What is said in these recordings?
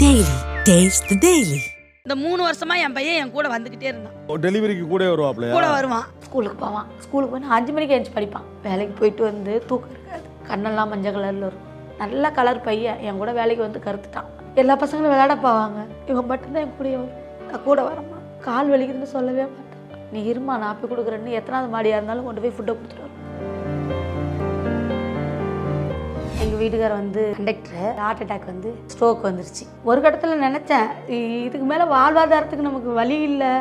Daily. Taste the Daily. இந்த 3 வருஷமா என் பையன் என் கூட வந்துகிட்டே இருந்தான். டெலிவரிக்கு கூட வருவாப்லையா? கூட வருவான். ஸ்கூலுக்கு போவான். ஸ்கூலுக்கு போய் 5 மணிக்கு எழுந்து படிப்பான். வேலைக்கு போயிட்டு வந்து தூக்கம் இருக்காது. கண்ணெல்லாம் மஞ்சள் கலரில் இருக்கும். நல்ல கலர் பையன் என் கூட வேலைக்கு வந்து கருத்துட்டான். எல்லா பசங்களும் விளையாட போவாங்க. இவன் மட்டும்தான் என் கூட வரமா. கால் வலிக்குதுன்னு சொல்லவே மாட்டான். நீ இருமா நான் போய் கொடுக்குறேன்னு எத்தனாவது மாடியாக இருந்தாலும் கொண்டு போய் ஃபுட்டை கொடுத்துட்டு வரும். எங்கள் வீட்டுக்கார வந்து கண்டக்டர் ஹார்ட் அட்டாக் வந்து ஸ்ட்ரோக் வந்துருச்சு. ஒரு கட்டத்தில் நினச்சேன் இதுக்கு மேலே வாழ்வாதாரத்துக்கு நமக்கு வழி இல்லை,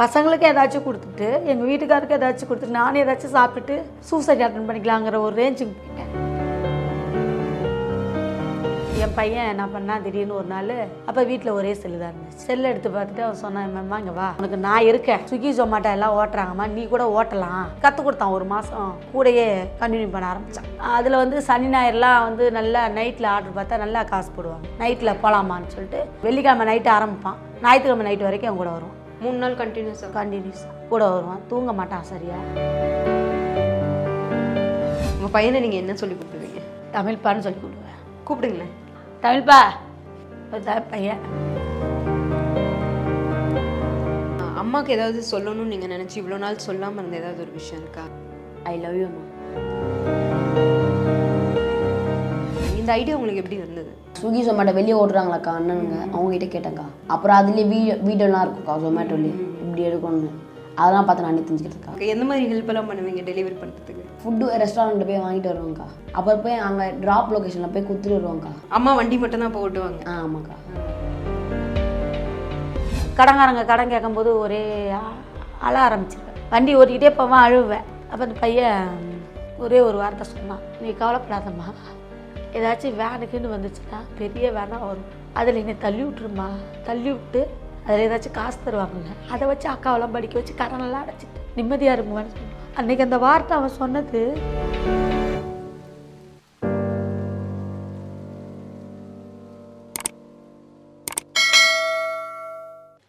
பசங்களுக்கு ஏதாச்சும் கொடுத்துட்டு எங்கள் வீட்டுக்காருக்கு ஏதாச்சும் கொடுத்துட்டு நானே ஏதாச்சும் சாப்பிட்டுட்டு சூசைட் அட்டன் பண்ணிக்கலாங்கிற ஒரு ரேஞ்சுக்கு போயிட்டேன். என் பையன் என்ன பண்ணா திடீர்னு ஒரு நாள் அப்போ வீட்டில் ஒரே செல்லு தான் இருந்துச்சு. செல்லை எடுத்து பார்த்துட்டு அவன் சொன்னான், மேம்மா இங்கே வா, உனக்கு நான் இருக்கேன், ஸ்விக்கி ஜொமாட்டோ எல்லாம் ஓட்டுறாங்கம்மா, நீ கூட ஓட்டலாம். கற்றுக் கொடுத்தான். ஒரு மாதம் கூடயே கண்டினியூ பண்ண ஆரம்பித்தான். அதில் வந்து சனி ஞாயிறுலாம் வந்து நல்லா நைட்டில் ஆர்டர் பார்த்தா நல்லா காசு போடுவாங்க. நைட்டில் போகலாமான்னு சொல்லிட்டு வெள்ளிக்கிழமை நைட்டு ஆரம்பிப்பான், ஞாயிற்றுக்கிழமை நைட்டு வரைக்கும் அவன் கூட வருவான். 3 நாள் கண்டினியூஸாக கூட வருவான். தூங்க மாட்டான் சரியா. உங்கள் பையனை நீங்கள் என்ன சொல்லி கூப்பிடுவீங்க? தமிழ்ப்பான்னு சொல்லி கூப்பிடுவேன். கூப்பிடுங்களேன். தமிழ்ப்பா பையன். அம்மாவுக்கு ஏதாவது சொல்லணும்னு நீங்கள் நினச்சி இவ்வளோ நாள் சொல்லாமல் இருந்த ஏதாவது ஒரு விஷயம் இருக்கா? ஐ லவ் யூ அம்மா. இந்த ஐடியா உங்களுக்கு எப்படி வந்தது? ஸ்விக்கி ஜொமேட்டோ வெளியே ஓடுறாங்களாக்கா அண்ணனுங்க, அவங்ககிட்ட கேட்டேங்க்கா. அப்புறம் அதுலேயே வீடியோலாம் இருக்கும்க்கா ஜொமேட்டோலேயே இப்படி எடுக்கணும்னு, அதெல்லாம் பார்த்து நானே தெரிஞ்சுக்கிட்டுருக்கா. எந்த மாதிரி ஹெல்ப்பெல்லாம் பண்ணுவீங்க டெலிவரி பண்ணுறதுக்கு? ஃபுட்டு ரெஸ்டாரண்ட்டில் போய் வாங்கிட்டு வருவாங்க்கா. அப்புறம் போய் அங்கே ட்ராப் லொக்கேஷனில் போய் கொடுத்துட்டு வருவாங்க்கா. அம்மா வண்டி மட்டும் தான் போட்டுவாங்க? ஆமாக்கா. கடங்காரங்க கடன் கேட்கும்போது ஒரே அழ ஆரம்பிச்சிருவேன். வண்டி ஓட்டிக்கிட்டே போவேன், அழுவேன். அப்போ அந்த பையன் ஒரே ஒரு வார்த்தை சொன்னான், நீ கவலைப்படாதம்மா, ஏதாச்சும் வேனுக்குன்னு வந்துச்சுன்னா பெரிய வேனாக வரும், அதில் என்னை தள்ளி விட்டுருமா, தள்ளி விட்டு அதில் ஏதாச்சும் காசு தருவாங்கல்ல, அதை வச்சு அக்காவெல்லாம் படிக்க வச்சு கடனெல்லாம் அடைச்சிட்டு நிம்மதியாக இருக்குமான்னு சொன்னான். அன்றைக்கி அந்த வார்த்தை அவன் சொன்னது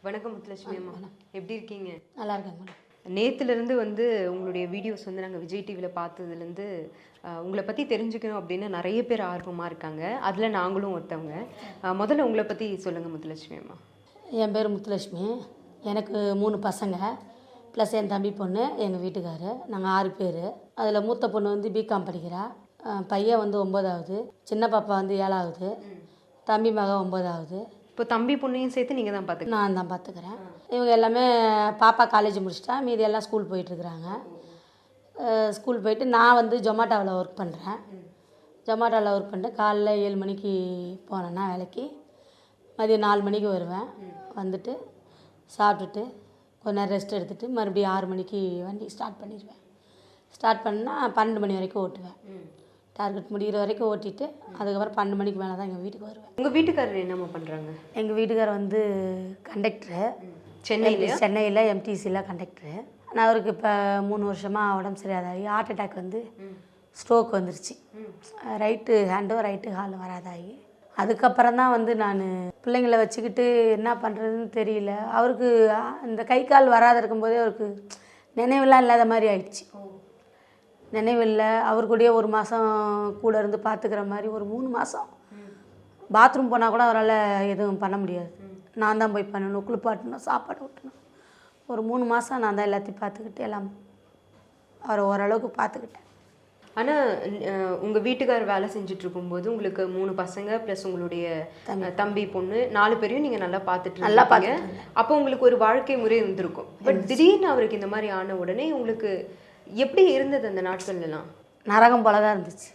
வணக்கம் முத்துலட்சுமி அம்மா, எப்படி இருக்கீங்க? நல்லா இருக்காங்க. நேற்றுலேருந்து வந்து உங்களுடைய வீடியோஸ் வந்து நாங்கள் விஜய் டிவியில் பார்த்ததுலேருந்து உங்களை பற்றி தெரிஞ்சுக்கணும் அப்படின்னு நிறைய பேர் ஆர்வமாக இருக்காங்க. அதில் நாங்களும் ஒருத்தவங்க. முதல்ல உங்களை பற்றி சொல்லுங்கள் முத்துலட்சுமி அம்மா. என் பேர் முத்துலட்சுமி. எனக்கு 3 பசங்க ப்ளஸ் என் தம்பி பொண்ணு, எங்கள் வீட்டுக்காரு. நாங்கள் 6 பேர். அதில் மூத்த பொண்ணு வந்து பிகாம் படிக்கிறா, பையன் வந்து 9வது, சின்ன பாப்பா வந்து 7வது, தம்பி மகன் 9வது. இப்போ தம்பி பொண்ணையும் சேர்த்து நீங்கள் தான் பார்த்துக்க? நான் தான் பார்த்துக்கிறேன். இவங்க எல்லாமே பாப்பா காலேஜ் முடிச்சிட்டா, மீதி எல்லாம் ஸ்கூல் போயிட்டுருக்குறாங்க. ஸ்கூல் போயிட்டு நான் வந்து ஜொமாட்டோவில் ஒர்க் பண்ணுறேன். ஜொமாட்டோவில் ஒர்க் பண்ணிட்டு காலைல 7 மணிக்கு போனேன்னா வேலைக்கு, மதியம் 4 மணிக்கு வருவேன். வந்துட்டு சாப்பிட்டுட்டு கொஞ்ச நேரம் ரெஸ்ட் எடுத்துகிட்டு மறுபடியும் 6 மணிக்கு வண்டி ஸ்டார்ட் பண்ணிடுவேன். ஸ்டார்ட் பண்ணால் 12 மணி வரைக்கும் ஓட்டுவேன். டார்கெட் முடிகிற வரைக்கும் ஓட்டிட்டு அதுக்கப்புறம் 12 மணிக்கு மேலே தான் எங்கள் வீட்டுக்கு வருவேன். உங்கள் வீட்டுக்காரர் என்னம்மா பண்ணுறாங்க? எங்கள் வீட்டுக்காரர் வந்து கண்டக்டரு, சென்னையில் எம்டிசியில் கண்டக்டரு. நான் அவருக்கு இப்போ 3 வருஷமாக உடம்பு சரியாதாகி ஹார்ட் அட்டாக் வந்து ஸ்ட்ரோக் வந்துருச்சு. ரைட்டு ஹேண்டும் ரைட்டு ஹாலும் வராதாகி, அதுக்கப்புறம் தான் வந்து நான் பிள்ளைங்கள வச்சுக்கிட்டு என்ன பண்ணுறதுன்னு தெரியல. அவருக்கு இந்த கை கால் வராத இருக்கும்போதே அவருக்கு நினைவெல்லாம் இல்லாத மாதிரி ஆயிடுச்சு. நினைவில்லை. அவர் கூடயே 1 மாதம் கூட இருந்து பார்த்துக்கிற மாதிரி ஒரு 3 மாதம். பாத்ரூம் போனால் கூட அவரால் எதுவும் பண்ண முடியாது. நான் தான் போய் பண்ணணும், குளிப்பாட்டணும், சாப்பாடு ஊட்டணும். ஒரு 3 மாதம் நான் தான் எல்லாத்தையும் பார்த்துக்கிட்டு எல்லாம் அவரை ஓரளவுக்கு பார்த்துக்கிட்டேன். ஆனால் உங்கள் வீட்டுக்காரர் வேலை செஞ்சுட்டு இருக்கும்போது உங்களுக்கு 3 பசங்க ப்ளஸ் உங்களுடைய தம்பி பொண்ணு 4 பேரையும் நீங்கள் நல்லா பார்த்துட்டு நல்லா பார்த்துங்க. அப்போ உங்களுக்கு ஒரு வாழ்க்கை முறை இருந்திருக்கும். பட் திடீர்னு அவருக்கு இந்த மாதிரி ஆன உடனே உங்களுக்கு எப்படி இருந்தது அந்த நாட்கள்லாம்? நரகம் போல தான் இருந்துச்சு.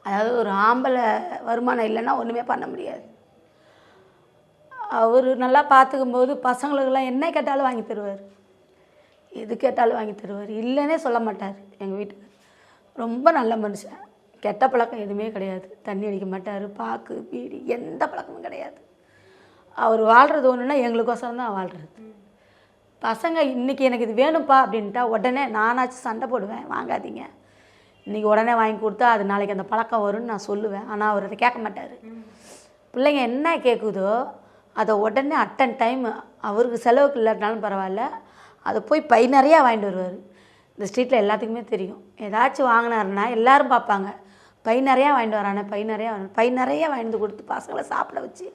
அதாவது ஒரு ஆம்பளை வருமானம் இல்லைன்னா ஒன்றுமே பண்ண முடியாது. அவர் நல்லா பார்த்துக்கும்போது பசங்களுக்கெல்லாம் என்ன கேட்டாலும் வாங்கி தருவார், எது கேட்டாலும் வாங்கி தருவார், இல்லைன்னே சொல்ல மாட்டார். எங்கள் வீட்டுக்கு ரொம்ப நல்ல மனுஷன். கெட்ட பழக்கம் எதுவுமே கிடையாது. தண்ணி அடிக்க மாட்டார், பாக்கு பீடி எந்த பழக்கமும் கிடையாது. அவர் வாழ்கிறது ஒன்றுன்னா எங்களுக்கோசரம் தான் வாழ்கிறது. பசங்க இன்றைக்கி எனக்கு இது வேணும்ப்பா அப்படின்ட்டா உடனே நானாச்சும் சண்டை போடுவேன், வாங்காதீங்க, இன்றைக்கி உடனே வாங்கி கொடுத்தா அது நாளைக்கு அந்த பழக்கம் வரும்னு நான் சொல்லுவேன். ஆனால் அவர் அதை கேட்க மாட்டார். பிள்ளைங்க என்ன கேட்குதோ அதை உடனே அட்டன் டைம், அவருக்கு செலவுக்கு இல்லாட்டினாலும் பரவாயில்ல, அதை போய் பை நிறையா வாங்கிட்டு வருவார். இந்த ஸ்ட்ரீட்டில் எல்லாத்துக்குமே தெரியும், ஏதாச்சும் வாங்கினாருன்னா எல்லோரும் பார்ப்பாங்க, பை நிறையா வாங்கிட்டு வரானே, பை நிறையா வாங்கிட்டு கொடுத்து பசங்களை சாப்பிட வச்சு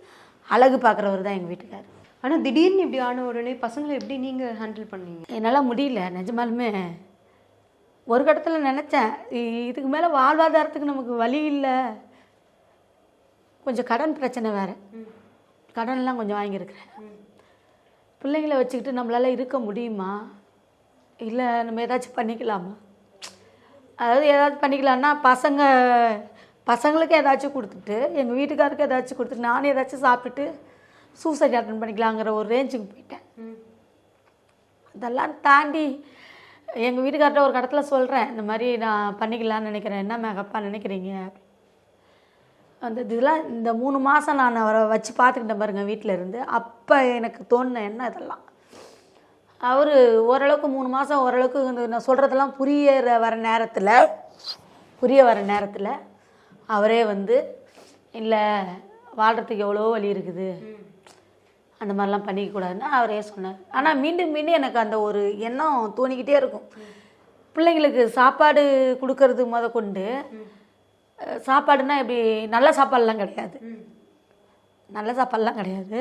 அழகு பார்க்குறவர் தான் எங்கள் வீட்டுக்கார். ஆனால் திடீர்னு இப்படி ஆன உடனே பசங்களை எப்படி நீங்கள் ஹேண்டில் பண்ணீங்க? என்னால் முடியல நிஜமாலுமே. ஒரு கட்டத்தில் நினச்சேன், இதுக்கு மேலே வாழ்வாதாரத்துக்கு நமக்கு வழி இல்லை. கொஞ்சம் கடன் பிரச்சனை வேறு, கடன்லாம் கொஞ்சம் வாங்கியிருக்கிறேன். பிள்ளைங்களை வச்சுக்கிட்டு நம்மளால் இருக்க முடியுமா, இல்லை நம்ம ஏதாச்சும் பண்ணிக்கலாமா? அதாவது ஏதாச்சும் பண்ணிக்கலான்னா பசங்களுக்கு ஏதாச்சும் கொடுத்துட்டு, எங்கள் வீட்டுக்காருக்கு ஏதாச்சும் கொடுத்துட்டு, நானும் ஏதாச்சும் சாப்பிட்டுட்டு சூசைட் அட்டன் பண்ணிக்கலாங்கிற ஒரு ரேஞ்சுக்கு போயிட்டேன். அதெல்லாம் தாண்டி எங்கள் வீட்டுக்கார்ட்ட ஒரு இடத்துல சொல்கிறேன், இந்த மாதிரி நான் பண்ணிக்கலான்னு நினைக்கிறேன், என்ன மேகப்பா நினைக்கிறீங்க? அந்த இதெல்லாம் இந்த 3 மாதம் நான் அவரை வச்சு பார்த்துக்கிட்டேன் பாருங்க வீட்டில் இருந்து. அப்போ எனக்கு தோணுன என்ன இதெல்லாம். அவர் ஓரளவுக்கு 3 மாதம் ஓரளவுக்கு நான் சொல்கிறதெல்லாம் புரிய வர நேரத்தில் அவரே வந்து, இல்லை வாழ்கிறதுக்கு எவ்வளோ வழி இருக்குது, அந்த மாதிரிலாம் பண்ணிக்கக்கூடாதுன்னு அவரே சொன்னார். ஆனால் மீண்டும் மீண்டும் எனக்கு அந்த ஒரு எண்ணம் தோணிக்கிட்டே இருக்கும். பிள்ளைங்களுக்கு சாப்பாடு கொடுக்கறது கொண்டு, சாப்பாடுனா இப்படி நல்ல சாப்பாடுலாம் கிடையாது, நல்ல சாப்பாடுலாம் கிடையாது.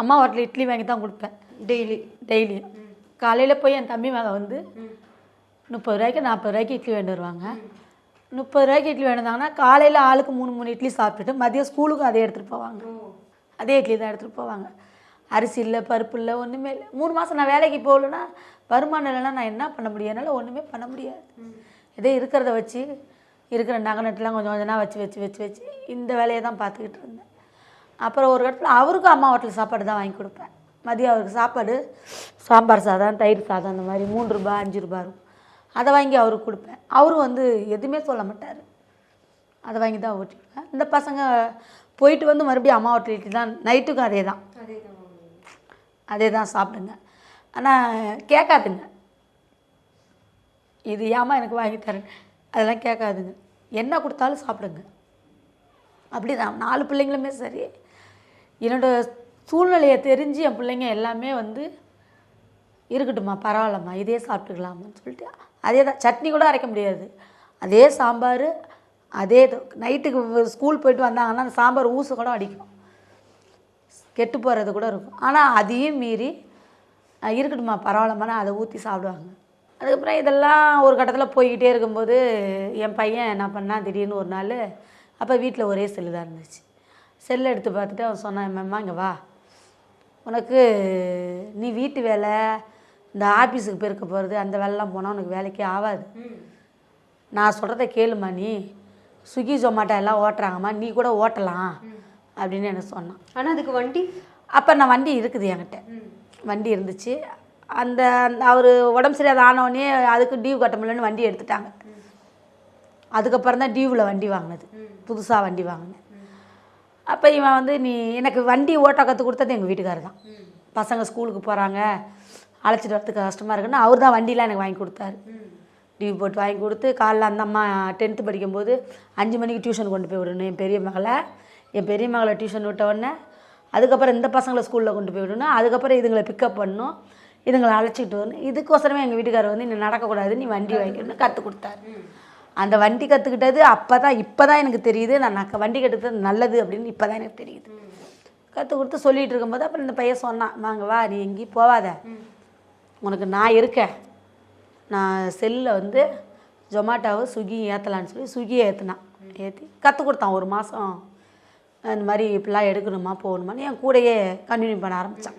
அம்மா ஹோட்டலில் இட்லி வாங்கி தான் கொடுப்பேன் டெய்லியும். காலையில் போய் என் தம்பி மகன் வந்து 30 ரூபாய்க்கு 40 ரூபாய்க்கு இட்லி வேண்டு வருவாங்க. 30 ரூபாய்க்கு இட்லி வேணுந்தாங்கன்னா காலையில் ஆளுக்கு 3 இட்லி சாப்பிட்டுட்டு மதியம் ஸ்கூலுக்கும் அதே எடுத்துகிட்டு போவாங்க. அதே இட்லி தான் எடுத்துகிட்டு போவாங்க. அரிசி இல்லை, பருப்பு இல்லை, ஒன்றுமே இல்லை. 3 மாதம் நான் வேலைக்கு போகலன்னா, வருமானம் இல்லைன்னா நான் என்ன பண்ண முடியும்? என்னால் ஒன்றுமே பண்ண முடியாது. இதே இருக்கிறத வச்சு, இருக்கிற நகை நட்டுலாம் கொஞ்சம் கொஞ்சமாக வச்சு இந்த வேலையை தான் பார்த்துக்கிட்டு இருந்தேன். அப்புறம் ஒரு இடத்துல அவருக்கும் அம்மா ஹோட்டல் சாப்பாடு தான் வாங்கி கொடுப்பேன். மதியம் அவருக்கு சாப்பாடு சாம்பார் சாதம், தயிர் சாதம், அந்த மாதிரி 3 ரூபா 5 ரூபா இருக்கும். அதை வாங்கி அவருக்கு கொடுப்பேன். அவரும் வந்து எதுவுமே சொல்ல மாட்டார், அதை வாங்கி தான் ஊட்டிடுவேன். இந்த பசங்க போயிட்டு வந்து மறுபடியும் அம்மா ஹோட்டல் இட்லி தான், நைட்டுக்கும் அதே தான் சாப்பிடுங்க. ஆனால் கேட்காதுங்க, இது ஏமா எனக்கு வாங்கி தரேன், அதெல்லாம் கேட்காதுங்க. என்ன கொடுத்தாலும் சாப்பிடுங்க. அப்படி தான் 4 பிள்ளைங்களுமே சரி. என்னோடய சூழ்நிலையை தெரிஞ்சு என் பிள்ளைங்க எல்லாமே வந்து, இருக்கட்டும்மா பரவாயில்லம்மா இதே சாப்பிட்டுக்கலாமான்னு சொல்லிட்டு அதே தான். சட்னி கூட அரைக்க முடியாது, அதே சாம்பார், அதே நைட்டுக்கு ஸ்கூல் போயிட்டு வந்தாங்கன்னா அந்த சாம்பார் ஊசு கூட அடிக்கும், கெட்டு போகிறது கூட இருக்கும். ஆனால் அதையும் மீறி இருக்கட்டும்மா பரவாயில்லம்மானா அதை ஊற்றி சாப்பிடுவாங்க. அதுக்கப்புறம் இதெல்லாம் ஒரு கட்டத்தில் போய்கிட்டே இருக்கும்போது என் பையன் என்ன பண்ணால், திடீர்னு ஒரு நாள் அப்போ வீட்டில் ஒரே செல்லு தான் இருந்துச்சு. செல்லை எடுத்து பார்த்துட்டு அவன் சொன்னான், மேம்மா இங்கே வா, உனக்கு நீ வீட்டு வேலை, இந்த ஆஃபீஸுக்கு பெருக்க போகிறது, அந்த வேலைலாம் போனால் உனக்கு வேலைக்கே ஆகாது. நான் சொல்கிறத கேளுமா, நீ ஸ்விக்கி ஜொமேட்டோ எல்லாம் ஓட்டுறாங்கம்மா, நீ கூட ஓட்டலாம் அப்படின்னு எனக்கு சொன்னான். ஆனால் அதுக்கு வண்டி, அப்போ நான் வண்டி இருக்குது என்கிட்ட, வண்டி இருந்துச்சு. அந்த அவர் உடம்பு சரியாக ஆனவுடனே அதுக்கு டியூ கட்ட முடியலன்னு வண்டி எடுத்துட்டாங்க. அதுக்கப்புறம் தான் டியூவில் வண்டி வாங்கினது, புதுசாக வண்டி வாங்கினேன். அப்போ இவன் வந்து, நீ எனக்கு வண்டி ஓட்ட கற்றுக் கொடுத்தது எங்கள் வீட்டுக்காரர் தான். பசங்க ஸ்கூலுக்கு போகிறாங்க, அழைச்சிட்டு வரத்துக்கு கஷ்டமாக இருக்குன்னு அவர் தான் வண்டிலாம் எனக்கு வாங்கி கொடுத்தாரு. டியூ போட்டு வாங்கி கொடுத்து, காலைல அந்த அம்மா 10th படிக்கும்போது 5 மணிக்கு டியூஷன் கொண்டு போய் விடணும் என் பெரிய மகளை டியூஷன் விட்ட உடனே, அதுக்கப்புறம் இந்த பசங்களை ஸ்கூலில் கொண்டு போய் விடணும், அதுக்கப்புறம் இதுங்களை பிக்கப் பண்ணணும், இதுங்களை அழைச்சிக்கிட்டு வரணும். இதுக்கோசரமே எங்கள் வீட்டுக்காரர் வந்து, நீ நடக்கக்கூடாது, நீ வண்டி வாங்கிக்கணும்னு கற்றுக் கொடுத்தாரு. அந்த வண்டி கற்றுக்கிட்டது இப்போ தான் எனக்கு தெரியுது, நான் வண்டி கற்றுக்கிட்டது நல்லது அப்படின்னு இப்போ தான் எனக்கு தெரியுது. கற்றுக் கொடுத்து சொல்லிகிட்டு இருக்கும்போது அப்புறம் இந்த பையன் சொன்னான், வாங்க வா, நீ எங்கேயும் போகாத, உனக்கு நான் இருக்கேன், நான் செல்லில் வந்து ஜொமேட்டோவை ஸ்விக்கியும் ஏற்றலான்னு சொல்லி ஸ்விக்கியை ஏற்றி கற்றுக் கொடுத்தான். 1 மாதம் இந்த மாதிரி இப்படிலாம் எடுக்கணுமா போகணுமான்னு என் கூடையே கண்டினியூ பண்ண ஆரம்பித்தான்.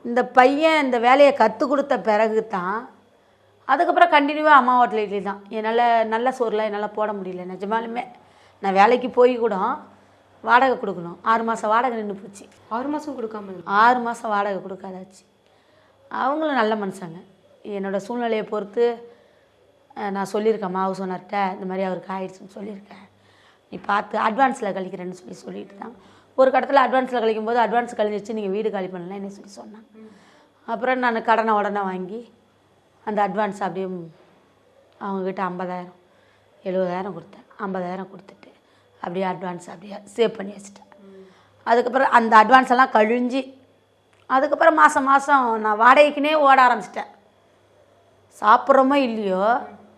இந்த பையன் இந்த வேலையை கற்றுக் கொடுத்த பிறகு தான், அதுக்கப்புறம் கண்டினியூவாக அம்மா ஹோட்டல் இட்லி தான். என்னால் நல்ல சோறுலாம் என்னால் போட முடியல நிஜமாலுமே. நான் வேலைக்கு போய் கூட வாடகை கொடுக்கணும், 6 மாதம் வாடகை நின்று போச்சு. 6 மாதம் கொடுக்காம 6 மாதம் வாடகை கொடுக்காதாச்சு. அவங்களும் நல்ல மனுஷங்க. என்னோடய சூழ்நிலையை பொறுத்து நான் சொல்லியிருக்கேன் ஹவுஸ் ஓனர்கிட்ட, இந்த மாதிரி அவருக்கு ஆயிடுச்சுன்னு சொல்லியிருக்கேன், நீ பார்த்து அட்வான்ஸில் கழிக்கிறேன்னு சொல்லிட்டு தான். ஒரு கட்டத்தில் அட்வான்ஸில் கழிக்கும் போது, அட்வான்ஸ் கழிஞ்சிச்சு, நீங்கள் வீடு காலி பண்ணலாம் என்ன சொல்லி சொன்னாங்க. அப்புறம் நான் கடனை உடனே வாங்கி அந்த அட்வான்ஸ் அப்படியே அவங்கக்கிட்ட 50,000 70,000 கொடுத்தேன். 50,000 கொடுத்துட்டு அப்படியே அட்வான்ஸ் அப்படியே சேவ் பண்ணி வச்சுட்டேன். அதுக்கப்புறம் அந்த அட்வான்ஸ் எல்லாம் கழிஞ்சு, அதுக்கப்புறம் மாதம் நான் வாடகைக்குனே ஓட ஆரம்பிச்சிட்டேன். சாப்பிட்றோமோ இல்லையோ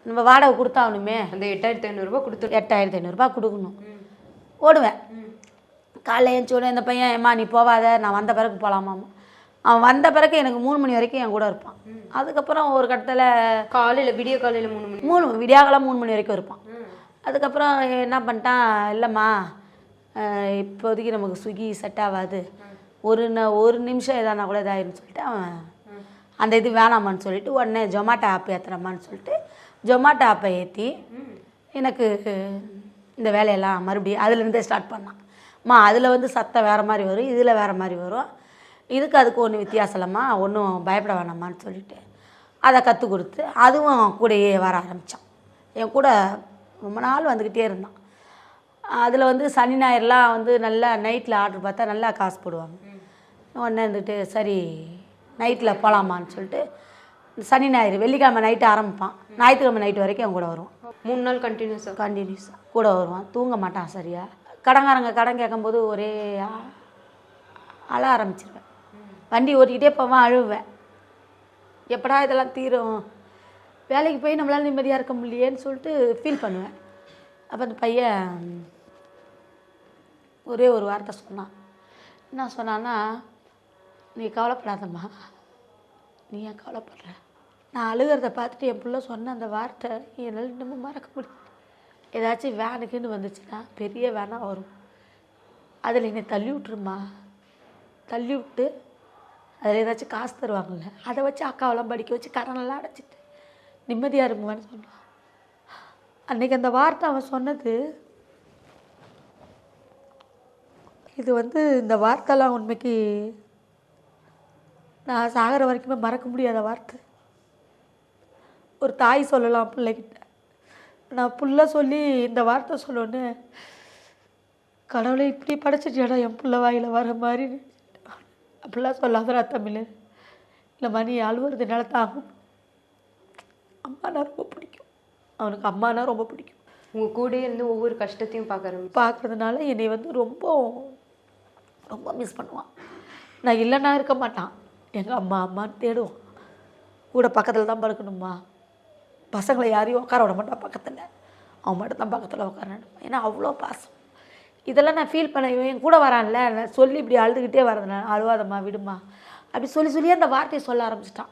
நம்ம வாடகை கொடுத்தாகணுமே. அந்த 8,500 ரூபா கொடுத்து 8,500 ரூபா கொடுக்கணும். ஓடுவேன். காலைல எழுந்துச்ச உடனே இந்த பையன் ஏம்மா நீ போவாத, நான் வந்த பிறகு போகலாமாம்மா. அவன் வந்த பிறகு எனக்கு 3 மணி வரைக்கும் என் கூட இருப்பான். அதுக்கப்புறம் ஒரு கட்டத்தில் காலையில் விடிய காலையில் 3 மணி விடியாகலாம் 3 மணி வரைக்கும் இருப்பான். அதுக்கப்புறம் என்ன பண்ணிட்டான், இல்லைம்மா இப்போதைக்கு நமக்கு ஸ்விக்கி செட் ஆகாது, ஒரு நிமிஷம் எதானா கூட இதாயிருன்னு சொல்லிட்டு அவன் அந்த இது வேணாமான்னு சொல்லிட்டு உடனே ஜொமேட்டோ ஆப் ஏற்றுறம்மான்னு சொல்லிட்டு ஜொமேட்டோ ஆப்பை ஏற்றி எனக்கு இந்த வேலையெல்லாம் மறுபடியும் அதுலேருந்தே ஸ்டார்ட் பண்ணான். அதில் வந்து சத்தம் வேறு மாதிரி வரும், இதில் வேறு மாதிரி வரும், இதுக்கு அதுக்கு ஒன்றும் வித்தியாசம் இல்லைம்மா, ஒன்றும் பயப்பட வேணாமான்னு சொல்லிட்டு அதை கற்றுக் கொடுத்து அதுவும் கூடயே வர ஆரம்பித்தான். என் கூட ரொம்ப நாள் வந்துக்கிட்டே இருந்தான். அதில் வந்து சனி ஞாயிறுலாம் வந்து நல்லா நைட்டில் ஆர்டர் பார்த்தா நல்லா காசு போடுவாங்க. உடனே இருந்துட்டு சரி நைட்டில் போகலாமான்னு சொல்லிட்டு சனி ஞாயிறு வெள்ளிக்கிழமை நைட்டு ஆரம்பிப்பான், ஞாயிற்றுக்கிழமை நைட்டு வரைக்கும் அவன் கூட வருவான். 3 நாள் கண்டினியூஸாக கூட வருவான். தூங்க மாட்டான் சரியா. கடங்காரங்க கடன் கேட்கும்போது ஒரே அழ ஆரம்பிச்சிருவேன். வண்டி ஓட்டிக்கிட்டே போவேன், அழுவேன், எப்படா இதெல்லாம் தீரும், வேலைக்கு போய் நம்மளால் நிம்மதியாக இருக்க முடியலேன்னு சொல்லிட்டு ஃபீல் பண்ணுவேன். அப்போ அந்த பையன் ஒரே ஒரு வார்த்தை சொன்னான். என்ன சொன்னான்னா, நீ கவலைப்படாதம்மா. நீ ஏன் கவலைப்படுற? நான் அழுகிறத பார்த்துட்டு என் பிள்ளை சொன்ன அந்த வார்த்தை என்னால் இன்னமும் மறக்க முடியும். ஏதாச்சும் வேனுக்குன்னு வந்துச்சுன்னா பெரிய வேனாக வரும், அதில் என்னை தள்ளி விட்டுருமா, தள்ளி விட்டு அதில் ஏதாச்சும் காசு தருவாங்கள்ல, அதை வச்சு அக்காவெல்லாம் படிக்க வச்சு கடனெல்லாம் அடைச்சிட்டு நிம்மதியாக இருக்குமான்னு சொன்னான். அன்றைக்கி அந்த வார்த்தை அவன் சொன்னது, இது வந்து இந்த வார்த்தைலாம் உண்மைக்கு நான் சாகிற வரைக்குமே மறக்க முடியாத வார்த்தை. ஒரு தாய் சொல்லலாம் பிள்ளைகிட்ட, நான் புள்ள சொல்லி இந்த வார்த்தை சொல்லணுன்னு கடவுளை இப்படி படைச்சிட்டியாடா என் பிள்ளை வாயில் வர மாதிரி. அப்படிலாம் சொல்லாதரா தமிழ், இல்லைம்மா நீ அழுவுறது என்னால் தாங்கும். அம்மானா ரொம்ப பிடிக்கும் அவனுக்கு, அம்மானா ரொம்ப பிடிக்கும். உங்கள் கூட இருந்து ஒவ்வொரு கஷ்டத்தையும் பார்க்குறதுனால என்னை வந்து ரொம்ப ரொம்ப மிஸ் பண்ணுவான். நான் இல்லைன்னா இருக்க மாட்டான், எங்கள் அம்மா அம்மான்னு தேடுவான். கூட பக்கத்தில் தான் படுக்கணுமா, பசங்களை யாரையும் உட்கார விட மாட்டான் பக்கத்தில், அவன் மட்டும் தான் பக்கத்தில் உட்காரணும். ஏன்னா அவ்வளோ பாசம். இதெல்லாம் நான் ஃபீல் பண்ண என் கூட வரான்ல, நான் சொல்லி இப்படி அழுதுகிட்டே வரதுனால அழுவாதம்மா விடுமா அப்படி சொல்லி அந்த வார்த்தையை சொல்ல ஆரம்பிச்சிட்டான்.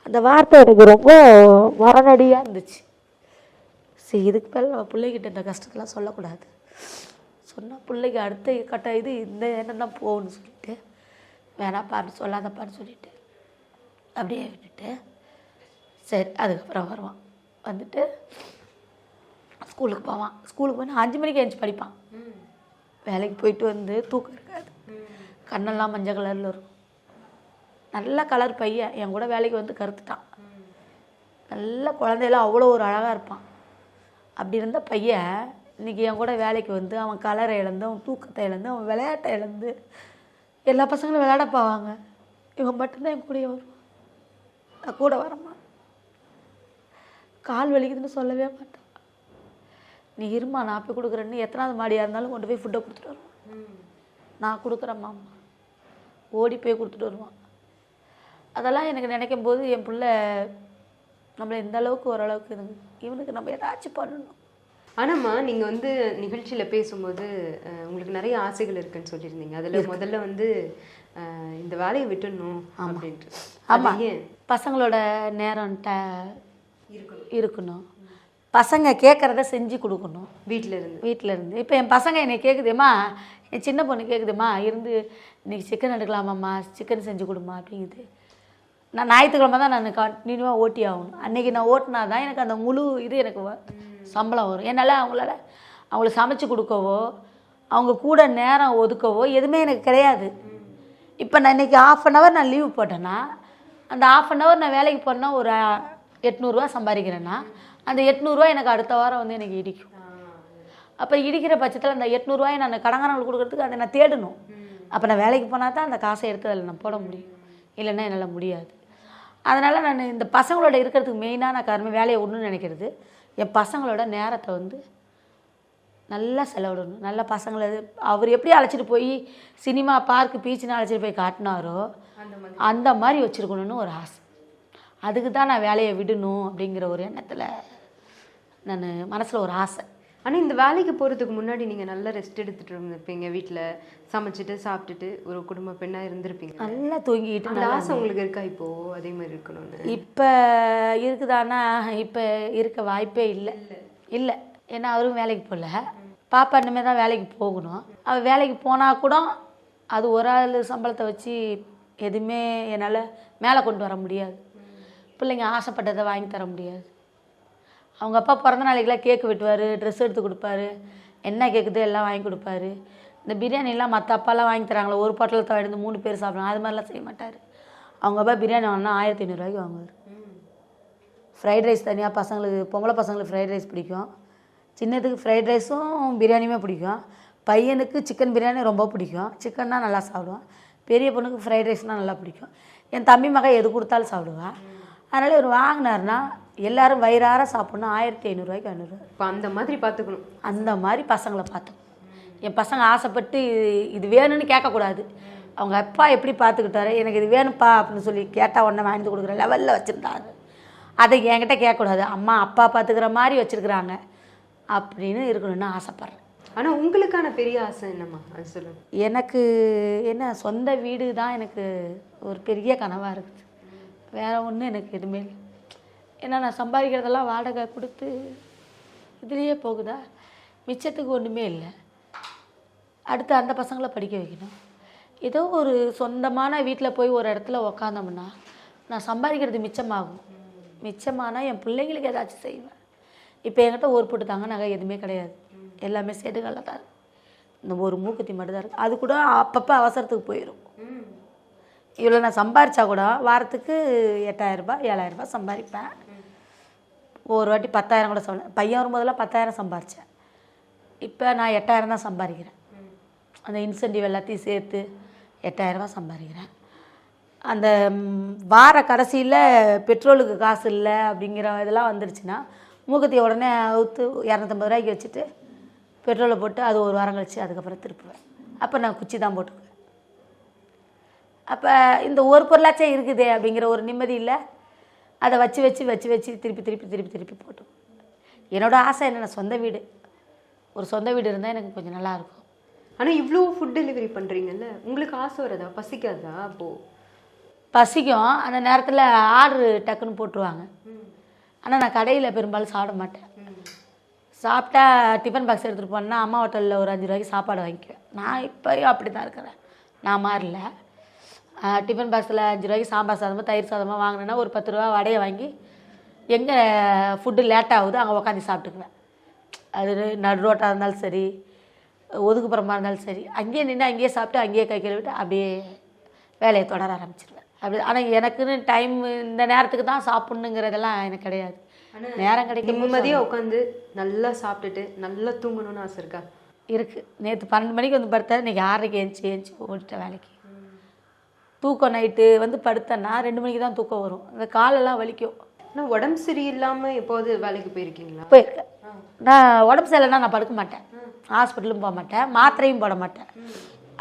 அந்த வார்த்தை எனக்கு ரொம்ப வரநடியாக இருந்துச்சு. சரி இதுக்கு மேலே நம்ம பிள்ளைகிட்ட இந்த கஷ்டத்தெல்லாம் சொல்லக்கூடாது, சொன்னால் பிள்ளைக்கு அடுத்த கட்ட இது இந்த எண்ணம் தான் போகணும்னு சொல்லிட்டு வேணாப்பா அப்படி சொல்லாதப்பான்னு சொல்லிட்டு அப்படியே விட்டுட்டு சரி அதுக்கப்புறம் வருவான். வந்துட்டு ஸ்கூலுக்கு போவான். ஸ்கூலுக்கு போனால் 5 மணிக்கு எழுந்துச்சி படிப்பான். வேலைக்கு போயிட்டு வந்து தூக்கம் இருக்காது, கண்ணெல்லாம் மஞ்சள் கலரில் இருக்கும். நல்ல கலர் பையன், என் கூட வேலைக்கு வந்து கருத்துட்டான். நல்ல குழந்தையெல்லாம் அவ்வளோ ஒரு அழகாக இருப்பான். அப்படி இருந்த பையன் இன்றைக்கி என் கூட வேலைக்கு வந்து அவன் கலரை இழந்து, அவன் தூக்கத்தை இழந்து, அவன் விளையாட்டை இழந்து, எல்லா பசங்களும் விளையாட போவாங்க, இவன் மட்டும்தான் என் கூடயே வருவான். நான் கூட வரமா, கால் வலிக்குதுன்னு சொல்லவே மாட்டான். நீ இருமா நான் போய் கொடுக்குறேன்னு எத்தனாவது மாடியாக இருந்தாலும் கொண்டு போய் ஃபுட்டை கொடுத்துட்டு வருவான். நான் கொடுக்குறேம்மா அம்மா, ஓடி போய் கொடுத்துட்டு வருவான். அதெல்லாம் எனக்கு நினைக்கும் போது என் பிள்ளை நம்மளை இந்த அளவுக்கு ஓரளவுக்கு இவனுக்கு நம்ம ஏதாச்சும் பண்ணணும். ஆனாம்மா நீங்கள் வந்து நிகழ்ச்சியில் பேசும்போது உங்களுக்கு நிறைய ஆசைகள் இருக்குன்னு சொல்லியிருந்தீங்க. அதில் முதல்ல வந்து இந்த வேலையை விட்டுடணும் அப்படின்ட்டு. ஆமாம், பசங்களோட நேரம் இருக்கணும், பசங்க கேட்குறத செஞ்சு கொடுக்கணும் வீட்டில் இருந்து. இப்போ என் பசங்க என்னை கேட்குதுமா, என் சின்ன பொண்ணு கேட்குதுமா இருந்து இன்றைக்கி சிக்கன் எடுக்கலாமாம்மா, சிக்கன் செஞ்சு கொடுமா அப்படிங்குது. நான் ஞாயிற்றுக்கிழமை தான் நான் கண்டினியூவாக ஓட்டி ஆகணும். அன்றைக்கி நான் ஓட்டினா தான் எனக்கு அந்த முழு இது எனக்கு சம்பளம் வரும். என்னால் அவங்களுக்கு சமைச்சு கொடுக்கவோ அவங்க கூட நேரம் ஒதுக்கவோ எதுவுமே எனக்கு கிடையாது. இப்போ நான் இன்றைக்கி 1/2 hour நான் லீவு போட்டேன்னா அந்த 1/2 hour நான் வேலைக்கு போனால் ஒரு 800 ரூபா சம்பாதிக்கிறேன்னா அந்த 800 ரூபா எனக்கு அடுத்த வாரம் வந்து எனக்கு இடிக்கும். அப்போ இடிக்கிற பட்சத்தில் அந்த 800 ரூபாயை நான் கடங்காரங்களுக்கு கொடுக்குறதுக்கு அதை நான் தேடணும். அப்போ நான் வேலைக்கு போனால் தான் அந்த காசை எடுத்து அதில் நான் போட முடியும், இல்லைன்னா என்னால் முடியாது. அதனால் நான் இந்த பசங்களோட இருக்கிறதுக்கு மெயினான காரணம் வேலையை ஒன்றுன்னு நினைக்கிறது, என் பசங்களோட நேரத்தை வந்து நல்லா செலவிடணும். நல்லா பசங்களை அவர் எப்படி அழைச்சிட்டு போய் சினிமா பார்க்கு பீச்சுன்னு அழைச்சிட்டு போய் காட்டினாரோ அந்த மாதிரி வச்சுருக்கணும்னு ஒரு ஆசை. அதுக்கு தான் நான் வேலையை விடணும் அப்படிங்கிற ஒரு எண்ணத்தில் நான் மனசில் ஒரு ஆசை. ஆனால் இந்த வேலைக்கு போகிறதுக்கு முன்னாடி நீங்கள் நல்லா ரெஸ்ட் எடுத்துகிட்டு இருந்திருப்பீங்க, வீட்டில் சமைச்சிட்டு சாப்பிட்டுட்டு ஒரு குடும்ப பெண்ணாக இருந்திருப்பீங்க. நல்லா தூங்கிட்டு அந்த ஆசை உங்களுக்கு இருக்கா இப்போது அதே மாதிரி இருக்கணும்னு? இப்போ இருக்குதானா? இப்போ இருக்க வாய்ப்பே இல்லை. இல்லை, ஏன்னா அவரும் வேலைக்கு போகல. பாப்பா இனிமேல் தான் வேலைக்கு போகணும். அவள் வேலைக்கு போனால் கூட அது ஒரு ஆள் சம்பளத்தை வச்சு எதுவுமே என்னால் மேலே கொண்டு வர முடியாது. பிள்ளைங்க ஆசைப்பட்டதை வாங்கி தர முடியாது. அவங்க அப்பா பிறந்த நாளைக்கெல்லாம் கேக்கு வெட்டுவார், ட்ரெஸ் எடுத்து கொடுப்பாரு, என்ன கேட்குது எல்லாம் வாங்கி கொடுப்பாரு. இந்த பிரியாணிலாம் மற்ற அப்பாலாம் வாங்கி தராங்களோ, ஒரு பாட்டிலத்தை எடுத்து 3 பேர் சாப்பிடுவாங்க, அது மாதிரிலாம் செய்ய மாட்டார். அவங்க அப்பா பிரியாணி வாங்கினா 1500 ரூபாய்க்கு வாங்குவார். ஃப்ரைட் ரைஸ் தனியாக பசங்களுக்கு, பொம்பளை பசங்களுக்கு ஃப்ரைட் ரைஸ் பிடிக்கும், சின்னதுக்கு ஃப்ரைட் ரைஸும் பிரியாணியுமே பிடிக்கும், பையனுக்கு சிக்கன் பிரியாணி ரொம்ப பிடிக்கும், சிக்கன்னா நல்லா சாப்பிடுவான், பெரிய பொண்ணுக்கு ஃப்ரைட் ரைஸ்னால் நல்லா பிடிக்கும், என் தம்பி மகன் எது கொடுத்தாலும் சாப்பிடுவான். அதனால் இவர் வாங்கினார்னா எல்லோரும் வயிறார சாப்பிட்ணும், 1500 ரூபாய்க்கு 500 ரூபாய். இப்போ அந்த மாதிரி பார்த்துக்கணும். அந்த மாதிரி பசங்களை பார்த்தோம். என் பசங்க ஆசைப்பட்டு இது வேணும்னு கேட்கக்கூடாது. அவங்க அப்பா எப்படி பார்த்துக்கிட்டாரு, எனக்கு இது வேணும்ப்பா அப்படின்னு சொல்லி கேட்டால் உடனே வாங்கி கொடுக்குற லெவலில் வச்சுருந்தாரு. அதை என்கிட்ட கேட்கக்கூடாது, அம்மா அப்பா பார்த்துக்கிற மாதிரி வச்சுருக்குறாங்க அப்படின்னு இருக்கணும்னு ஆசைப்பட்றேன். ஆனால் உங்களுக்கான பெரிய ஆசை என்னம்மா, அது சொல்லுங்கள். எனக்கு என்ன, சொந்த வீடு தான் எனக்கு ஒரு பெரிய கனவாக இருக்குது. வேறு ஒன்றும் எனக்கு எதுவுமே இல்லை. ஏன்னா நான் சம்பாதிக்கிறதெல்லாம் வாடகை கொடுத்து இதுலேயே போகுதா, மிச்சத்துக்கு ஒன்றுமே இல்லை. அடுத்து அந்த பசங்களை படிக்க வைக்கணும். ஏதோ ஒரு சொந்தமான வீட்டில் போய் ஒரு இடத்துல உக்காந்தோம்னா நான் சம்பாதிக்கிறது மிச்சமாகும். மிச்சமானால் என் பிள்ளைங்களுக்கு ஏதாச்சும் செய்வேன். இப்போ என்கிட்ட ஒரு போட்டு தாங்க நகை எதுவுமே கிடையாது, எல்லாமே சேட்டுகளில் தான் இருக்குது. இந்த ஒரு மூக்குத்தி மட்டும் தான் இருக்குது, அது கூட அப்பப்போ அவசரத்துக்கு போயிடும். இவ்வளோ நான் சம்பாரித்தா கூட வாரத்துக்கு 8000 ரூபாய் 7000 ரூபாய் சம்பாதிப்பேன். ஒரு வாட்டி 10,000 கூட சொல்ல, பையன் வரும்போதெல்லாம் 10,000 சம்பாரித்தேன். இப்போ நான் 8000 தான் சம்பாதிக்கிறேன். அந்த இன்சென்டிவ் எல்லாத்தையும் சேர்த்து 8000 ரூபாய் சம்பாதிக்கிறேன். அந்த வார கடைசியில் பெட்ரோலுக்கு காசு இல்லை அப்படிங்கிற இதெல்லாம் வந்துருச்சுன்னா மூக்கத்தியை உடனே அவுத்து 250 ரூபாய்க்கு வச்சுட்டு பெட்ரோலை போட்டு அது ஒரு வாரம் கழிச்சு அதுக்கப்புறம் திருப்புவேன். அப்போ நான் குச்சி தான் போட்டுக்குவேன். அப்போ இந்த ஒரு பொருளாச்சே இருக்குதே அப்படிங்கிற ஒரு நிம்மதி இல்லை, அதை வச்சு வச்சு வச்சு வச்சு திருப்பி திருப்பி திருப்பி திருப்பி போட்டு. என்னோடய ஆசை என்னென்ன, சொந்த வீடு, ஒரு சொந்த வீடு இருந்தால் எனக்கு கொஞ்சம் நல்லாயிருக்கும். ஆனால் இவ்வளோ ஃபுட் டெலிவரி பண்ணுறீங்கல்ல, உங்களுக்கு ஆசை வரதா, பசிக்காதா? அப்போது பசிக்கும், அந்த நேரத்தில் ஆர்டரு டக்குன்னு போட்டுருவாங்க. ஆனால் நான் கடையில் பெரும்பாலும் சாப்பிட மாட்டேன். சாப்பிட்டா டிஃபன் பாக்ஸ் எடுத்துகிட்டு போனேன்னா அம்மா ஹோட்டலில் ஒரு 5 ரூபாய்க்கு சாப்பாடு வாங்கிக்குவேன். நான் இப்போயும் அப்படி தான் இருக்கிறேன், நான் மாறல. டிஃபன் பாக்ஸில் 5 ரூபாய்க்கு சாம்பார் சாதமாக தயிர் சாதமாக வாங்கினேன்னா ஒரு 10 ரூபா வடையை வாங்கி எங்கே ஃபுட்டு லேட் ஆகுது அங்கே உட்காந்து சாப்பிட்டுக்குவேன். அது நடு ரோட்டாக இருந்தாலும் சரி, ஒதுக்குப்புறமாக இருந்தாலும் சரி, அங்கேயே நின்று அங்கேயே சாப்பிட்டு அங்கேயே கை கழுவிட்டு அப்படியே வேலையை தொடர ஆரம்பிச்சிருவேன். அப்படி. ஆனால் எனக்குன்னு டைம் இந்த நேரத்துக்கு தான் சாப்பிட்ணுங்கிறதெல்லாம் எனக்கு கிடையாது. நேரம் கிடைக்கும் நிம்மதியாக உட்காந்து நல்லா சாப்பிட்டுட்டு நல்லா தூங்கணும்னு ஆசை இருக்கா? இருக்குது. நேற்று 12 மணிக்கு வந்து படுத்தா இன்றைக்கி 6:30க்கு ஏஞ்சி ஓடிட்டேன் வேலைக்கு. தூக்கம் நைட்டு வந்து படுத்தேன்னா 2 மணிக்கு தான் தூக்கம் வரும், அந்த காலெல்லாம் வலிக்கும். ஆனால் உடம்பு சரியில்லாமல் எப்போது வேலைக்கு போயிருக்கீங்களா? போயிருக்கேன். நான் உடம்பு சரியில்லைன்னா நான் படுக்க மாட்டேன், ஹாஸ்பிட்டலும் போக மாட்டேன், மாத்திரையும் போட மாட்டேன்.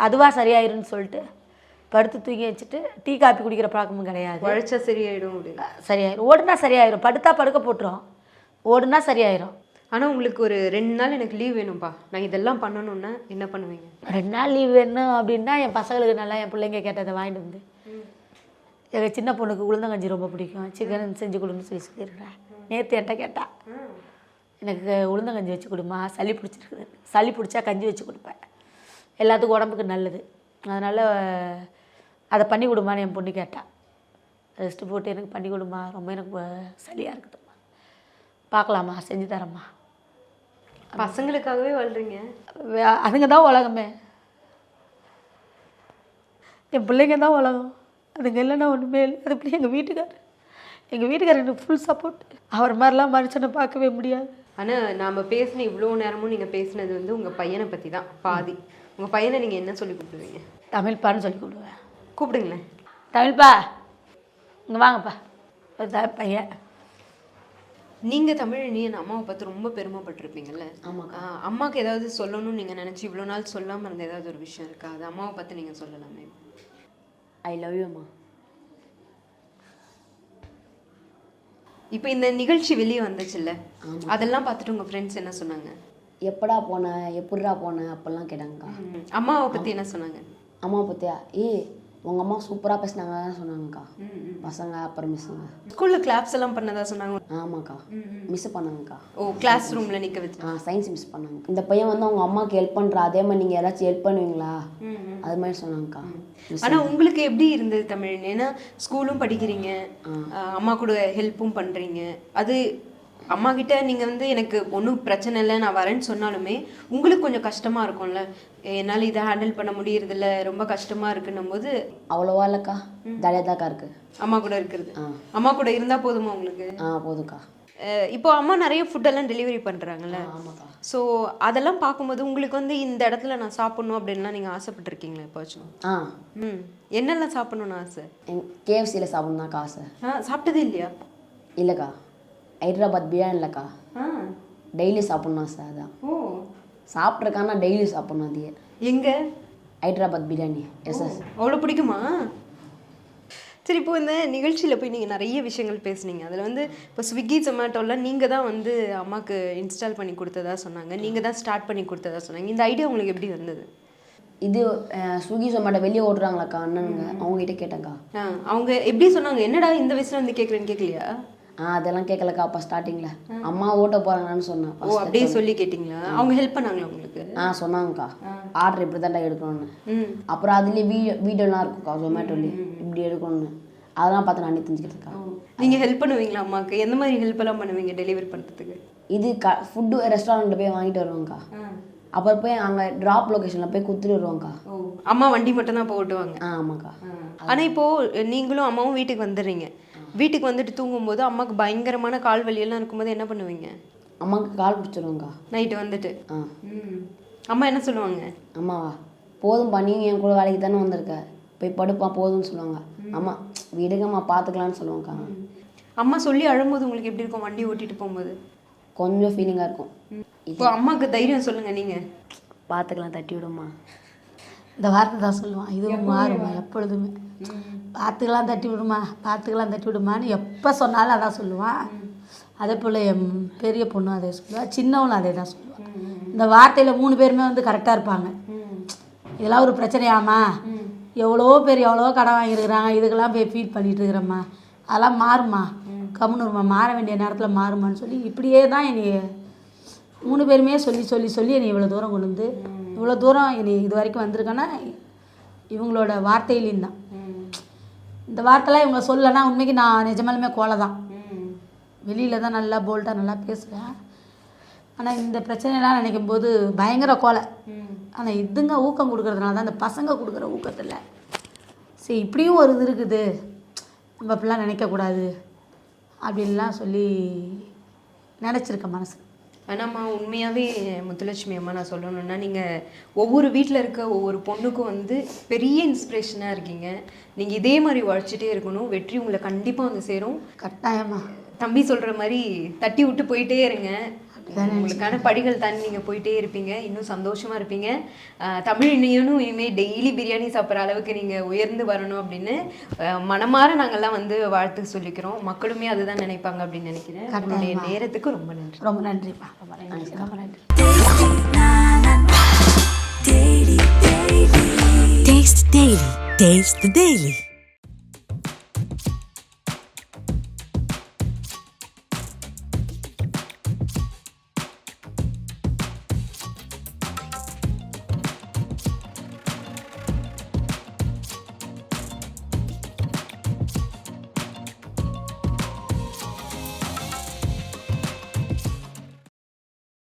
அதுவாக சரியாயிருன்னு சொல்லிட்டு படுத்து தூக்கி வச்சுட்டு டீ காப்பி குடிக்கிற பழக்கமும் கிடையாது. உழைச்சா சரியாயிடும் அப்படின்னு. சரியாயிரும், ஓடுனா சரியாயிரும், படுத்தா படுக்க போட்டுரும், ஓடுனா சரியாயிரும். ஆனால் உங்களுக்கு ஒரு 2 நாள் எனக்கு லீவ் வேணும்ப்பா, நான் இதெல்லாம் பண்ணணுன்னா என்ன பண்ணுவீங்க? 2 நாள் லீவ் வேணும் அப்படின்னா என் பசங்களுக்கு நல்லா என் பிள்ளைங்க கேட்டதை வாங்கிட்டு வந்து, எங்கள் சின்ன பொண்ணுக்கு உளுந்தங்கஞ்சி ரொம்ப பிடிக்கும், சிக்கன் செஞ்சு கொடுன்னு சொல்லியிருக்கிறேன். நேற்று என்கிட்ட கேட்டா, எனக்கு உளுந்தங்கஞ்சி வச்சு கொடுமா, சளி பிடிச்சிருக்குது, சளி பிடிச்சா கஞ்சி வச்சு கொடுப்பேன், எல்லாத்துக்கும் உடம்புக்கு நல்லது, அதனால் அதை பண்ணி கொடுமான்னு என் பொண்ணு கேட்டால், ரெஸ்ட்டு போட்டு எனக்கு பண்ணி கொடுமா, ரொம்ப எனக்கு சளியாக இருக்குதும்மா, பார்க்கலாமா, செஞ்சு தரேம்மா. பசங்களுக்காகவே வாழ்கிறீங்க? அதுங்க தான் உலகமே, என் பிள்ளைங்க தான் உலகம், அதுங்க இல்லைன்னா ஒன்றுமே இல்லை. அது இப்படி எங்கள் வீட்டுக்காரர் எனக்கு ஃபுல் சப்போர்ட். அவர் மாதிரிலாம் மனுஷனை பார்க்கவே முடியாது. ஆனால் நாம் பேசின இவ்வளோ நேரமும் நீங்கள் பேசினது வந்து உங்கள் பையனை பற்றி தான் பாதி. உங்கள் பையனை நீங்கள் என்ன சொல்லி கூப்பிடுவீங்க? தமிழ்ப்பான்னு சொல்லி கூப்பிடுவேன். கூப்பிடுங்களேன். தமிழ்ப்பா இங்கே வாங்கப்பா, ஒரு பையன். நீங்கள் தமிழ் என் அம்மாவை பார்த்து ரொம்ப பெருமைப்பட்டிருப்பீங்கல்ல? ஆமாக்கா. அம்மாவுக்கு ஏதாவது சொல்லணும்னு நீங்கள் நினச்சி இவ்வளோ நாள் சொல்லாமல் இருந்த ஏதாவது ஒரு விஷயம் இருக்கா? அது அம்மாவை பார்த்து நீங்கள் சொல்லலாமே. ஐ லவ் யூ அம்மா. இப்போ இந்த நிகழ்ச்சி வெளியே வந்துச்சுல்ல, அதெல்லாம் பார்த்துட்டு உங்கள் ஃப்ரெண்ட்ஸ் என்ன சொன்னாங்க? எப்படா போனேன் எப்படிடா போனேன் அப்பெல்லாம் கேட்டாங்கக்கா. அம்மாவை பற்றி என்ன சொன்னாங்க? அம்மா பற்றியா? உங்கள் அம்மா சூப்பராக பேசினாங்க தான் சொன்னாங்கக்கா. பசங்க அப்புறம் மிஸ்ஸுங்க. ஸ்கூலில் கிளாப்ஸ் எல்லாம் பண்ணதா சொன்னாங்க? ஆமாக்கா, மிஸ் பண்ணாங்கக்கா. ஓ, கிளாஸ் ரூமில் நிற்க வச்சு? சயின்ஸ் மிஸ் பண்ணாங்க. இந்த பையன் வந்து அவங்க அம்மாவுக்கு ஹெல்ப் பண்ணுறா, அதே மாதிரி நீங்கள் யாராச்சும் ஹெல்ப் பண்ணுவீங்களா அது மாதிரி சொன்னாங்கக்கா. ஆனால் உங்களுக்கு எப்படி இருந்தது தமிழ்? ஏன்னா ஸ்கூலும் படிக்கிறீங்க, அம்மா கூட ஹெல்ப்பும் பண்ணுறீங்க. அது அம்மா கிட்ட நீங்கள் வந்து எனக்கு ஒன்றும் பிரச்சனை இல்லை நான் வரேன்னு சொன்னாலுமே உங்களுக்கு கொஞ்சம் கஷ்டமாக இருக்கும்ல, என்னால் இதை ஹேண்டில் பண்ண முடியறதில்ல, ரொம்ப கஷ்டமாக இருக்குன்னும் போது? அவ்வளோவா இல்லைக்கா, ஜாலியாக தான்க்கா இருக்குது அம்மா கூட இருக்கிறது. அம்மா கூட இருந்தால் போதுமா உங்களுக்கு? போதும்க்கா. இப்போ அம்மா நிறைய ஃபுட்டெல்லாம் டெலிவரி பண்ணுறாங்கல்ல, ஸோ அதெல்லாம் பார்க்கும்போது உங்களுக்கு வந்து இந்த இடத்துல நான் சாப்பிட்ணும் அப்படின்லாம் நீங்கள் ஆசைப்பட்டிருக்கீங்களா எப்போச்சும்? என்னெல்லாம் சாப்பிட்ணுன்னு ஆசை? கேஎஃப்சியில் சாப்பிட்ணும் தான் ஆசை. சாப்பிட்டதே இல்லையா? இல்லைக்கா, ஹைதராபாத் பிரியாணி இல்லைக்கா, டெய்லி சாப்பிட்ணும் ஆசை. அதான் சாப்பிட்ருக்கானா டெய்லி சாப்பிட்ணும். அது எங்கே? ஹைதராபாத் பிரியாணி. Yes yes. அவ்வளோ பிடிக்குமா? சரி, இப்போ இந்த நிகழ்ச்சியில் போய் நீங்கள் நிறைய விஷயங்கள் பேசுனீங்க. அதில் வந்து இப்போ ஸ்விக்கி ஜொமேட்டோவில் நீங்கள் தான் வந்து அம்மாவுக்கு இன்ஸ்டால் பண்ணி கொடுத்ததா சொன்னாங்க, நீங்கள் தான் ஸ்டார்ட் பண்ணி கொடுத்ததா சொன்னாங்க. இந்த ஐடியா உங்களுக்கு எப்படி வந்தது? இது ஸ்விக்கி ஜொமேட்டோ வெளியே ஓட்டுறாங்களாக்கா அண்ணனுங்க, அவங்ககிட்ட கேட்டேங்க்கா. அவங்க எப்படி சொன்னாங்க? என்னடா இந்த வயசில் வந்து கேட்குறேன்னு கேட்கலையா? அதெல்லாம் கேட்கலக்கா. அப்போ ஸ்டார்டிங்கில் அம்மா ஓட்ட போகிறாங்கன்னு சொன்னேன். ஓ, அப்படியே சொல்லி கேட்டிங்களா? அவங்க ஹெல்ப் பண்ணாங்களா உங்களுக்கு? சொன்னாங்கக்கா, ஆர்டர் இப்படி தான்டா எடுக்கணும்னு. அப்புறம் அதுலேயே வீடியோலாம் இருக்குக்கா ஜொமேட்டோலேயே இப்படி எடுக்கணும்னு, அதெல்லாம் பார்த்து நான் தெரிஞ்சுக்கிட்டுருக்கா. நீங்கள் ஹெல்ப் பண்ணுவீங்களா அம்மாவுக்கு? எந்த மாதிரி ஹெல்ப் எல்லாம் பண்ணுவீங்க டெலிவரி பண்ணுறதுக்கு? இது ஃபுட்டு ரெஸ்டாரண்ட்டில் போய் வாங்கிட்டு வருவாங்கக்கா. அப்புறம் போய் அங்கே ட்ராப் லொக்கேஷனில் போய் கொடுத்துட்டு வருவாங்கக்கா. அம்மா வண்டி மட்டும் தான் போட்டுவாங்க? ஆமாக்கா. ஆனால் இப்போது நீங்களும் அம்மாவும் வீட்டுக்கு வந்துடுறீங்க. வீட்டுக்கு வந்துட்டு தூங்கும்போது அம்மாவுக்கு பயங்கரமான கால் வலியெல்லாம் இருக்கும்போது என்ன பண்ணுவீங்க? அம்மாவுக்கு கால் பிடிச்சிருவோங்க்கா நைட்டு வந்துட்டு. அம்மா என்ன சொல்லுவாங்க? அம்மாவா, போதும் பண்ணி என் கூட வேலைக்கு தானே வந்திருக்க, போய் படுப்பா போதும்னு சொல்லுவாங்க. அம்மா விடுங்கம்மா பார்த்துக்கலான்னு சொல்லுவாங்கக்கா. அம்மா சொல்லி அழும்போது உங்களுக்கு எப்படி இருக்கும் வண்டி ஓட்டிட்டு போகும்போது? கொஞ்சம் ஃபீலிங்காக இருக்கும். இப்போ அம்மாவுக்கு தைரியம் சொல்லுங்கள் நீங்கள். பார்த்துக்கலாம், தட்டி விடுமா, இந்த வார்த்தை தான் சொல்லுவான். இதுவும் மாறுமா எப்பொழுதுமே. பார்த்துக்கலாம் தட்டி விடுமா, பார்த்துக்கலாம் தட்டி விடுமான்னு எப்போ சொன்னாலும் அதான் சொல்லுவான். அதே போல் என் பெரிய பொண்ணும் அதே சொல்லுவாள், சின்னவளும் அதே தான் சொல்லுவாள். இந்த வார்த்தையில் 3 பேருமே வந்து கரெக்டாக இருப்பாங்க. இதெல்லாம் ஒரு பிரச்சனையாம்மா, எவ்வளோ பேர் எவ்வளோ கடன் வாங்கியிருக்கிறாங்க, இதுக்கெல்லாம் போய் ஃபீல் பண்ணிகிட்டு இருக்கிறம்மா, அதெல்லாம் மாறுமா, கம்முனுருமா, மாற வேண்டிய நேரத்தில் மாறுமான்னு சொல்லி இப்படியே தான் என்னை 3 பேருமே சொல்லி சொல்லி சொல்லி என்னை இவ்வளோ தூரம் கொண்டு வந்து இவ்வளோ தூரம் என்னை இது வரைக்கும் வந்திருக்கேன்னா இவங்களோட வார்த்தையிலையும் தான். இந்த வார்த்தைலாம் இவங்க சொல்லலைன்னா உண்மைக்கு நான் நிஜமாலுமே கோலை தான். வெளியில் தான் நல்லா போல்ட்டாக நல்லா பேசுவேன், ஆனால் இந்த பிரச்சனைலாம் நினைக்கும் போது பயங்கர கோலை. ஆனால் இதுங்க ஊக்கம் கொடுக்குறதுனால தான், இந்த பசங்க கொடுக்குற ஊக்கத்தில் சரி இப்படியும் ஒரு இது இருக்குது, நம்ம அப்படிலாம் நினைக்கக்கூடாது அப்படின்லாம் சொல்லி நினச்சிருக்கேன் மனசு. ஆனாம்மா உண்மையாகவே முத்துலட்சுமி அம்மா நான் சொல்லணுன்னா, நீங்கள் ஒவ்வொரு வீட்டில் இருக்க ஒவ்வொரு பொண்ணுக்கும் வந்து பெரிய இன்ஸ்பிரேஷனாக இருக்கீங்க. நீங்கள் இதே மாதிரி உழைச்சிட்டே இருக்கணும், வெற்றி உங்களை கண்டிப்பாக வந்து சேரும். கட்டாயமா தம்பி சொல்கிற மாதிரி தட்டி விட்டு போயிட்டே இருங்க, உங்களுக்கான படிகள் தாண்டி நீங்கள் போயிட்டே இருப்பீங்க, இன்னும் சந்தோஷமாக இருப்பீங்க. தமிழ் இன்னும் இனிமேல் டெய்லி பிரியாணி சாப்பிட்ற அளவுக்கு நீங்கள் உயர்ந்து வரணும் அப்படின்னு மனமாற நாங்கள்லாம் வந்து வாழ்த்து சொல்லிக்கிறோம். மக்களுமே அதுதான் நினைப்பாங்க அப்படின்னு நினைக்கிறேன். உங்களுடைய நேரத்துக்கு ரொம்ப நன்றி. ரொம்ப நன்றிப்பா, ரொம்ப நன்றி, ரொம்ப நன்றி. Taste the Daily.